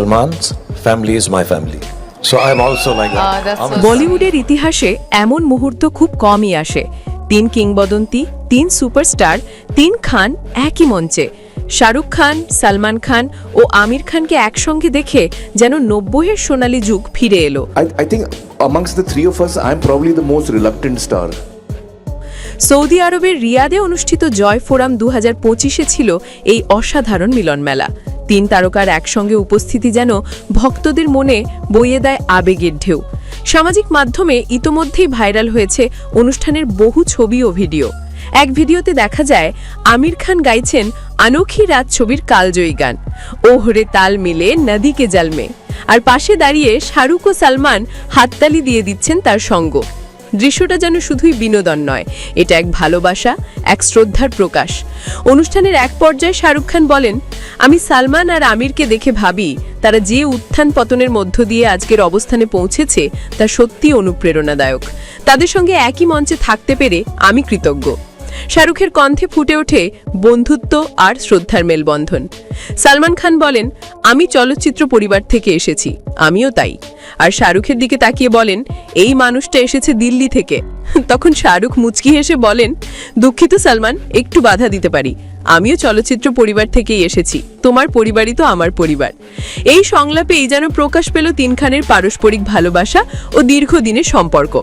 Salman's family is my family. So I'm also like that. that's I'm so a- বলিউডের ইতিহাসে এমন মুহূর্ত খুব কমই আসে। 3 কিংবদন্তি, 3 সুপারস্টার, 3 খান একই মঞ্চে। শাহরুখ খান, সালমান খান ও আমির খানকে একসঙ্গে দেখে যেন 90-এর সোনালী যুগ ফিরে এলো। I think amongst the three of us, I'm probably the most reluctant star. Saudi আরবের রিয়াদে অনুষ্ঠিত জয় ফোরাম 2025-এ ছিল এই অসাধারণ মিলনমেলা। 3 তারকার একসঙ্গে উপস্থিতি যেন ভক্তদের মনে বইয়ে দেয় আবেগের ঢেউ। সামাজিক মাধ্যমে ইতোমধ্যেই ভাইরাল হয়েছে অনুষ্ঠানের বহু ছবি ও ভিডিও। এক ভিডিওতে দেখা যায় আমির খান গাইছেন আনোখি রাত ছবির কালজয়ী গান ওহরে তাল মিলে নদীকে জালমে, আর পাশে দাঁড়িয়ে শাহরুখ ও সালমান হাততালি দিয়ে দিচ্ছেন তার সঙ্গ। দৃশ্যটা যেন শুধুই বিনোদন নয়, এটা এক ভালোবাসা, এক শ্রদ্ধার প্রকাশ। অনুষ্ঠানের এক পর্যায়ে শাহরুখ খান বলেন, আমি সালমান আর আমিরকে দেখে ভাবি তারা যে উত্থান পতনের মধ্য দিয়ে আজকের অবস্থানে পৌঁছেছে তা সত্যি অনুপ্রেরণাদায়ক। তাদের সঙ্গে একই মঞ্চে থাকতে পেরে আমি কৃতজ্ঞ। শাহরুখের কণ্ঠে ফুটে ওঠে বন্ধুত্ব আর শ্রদ্ধার মেলবন্ধন। সালমান খান বলেন, আমি চলচ্চিত্র পরিবার থেকে এসেছি, আমিও তাই। আর শাহরুখের দিকে তাকিয়ে বলেন, এই মানুষটা এসেছে দিল্লি থেকে। তখন শাহরুখ মুচকি হেসে বলেন, দুঃখিত সালমান, একটু বাধা দিতে পারি, আমিও চলচ্চিত্র পরিবার থেকেই এসেছি, তোমার পরিবারই তো আমার পরিবার। এই সংলাপেই যেন প্রকাশ পেল 3 খানের পারস্পরিক ভালোবাসা ও দীর্ঘদিনের সম্পর্ক।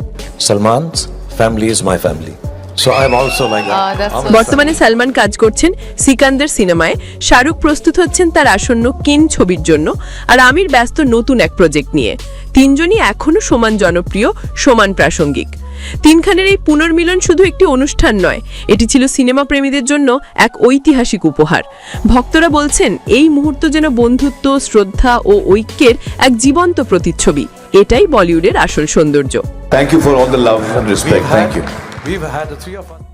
Salman's family is my family. So I'm also like that. that's I'm so a- বর্তমানে সালমান কাজ করছেন সিকান্দার সিনেমায়, শাহরুখ প্রস্তুত হচ্ছেন তার আসন্ন কিন ছবির জন্য, আর আমির ব্যস্ত নতুন এক প্রজেক্ট নিয়ে। 3 জনই এখনো সমান জনপ্রিয়, সমান প্রাসঙ্গিক। 3 খানের এই পুনর্মিলন শুধু একটি অনুষ্ঠান নয়, এটি ছিল সিনেমা প্রেমীদের জন্য এক ঐতিহাসিক উপহার। ভক্তরা বলছেন, এই মুহূর্ত যেন বন্ধুত্ব, শ্রদ্ধা ও ঐক্যের এক জীবন্ত প্রতিচ্ছবি। এটাই বলিউডের আসল সৌন্দর্য। Thank you for all the love and respect. Thank you. We've had the three of us.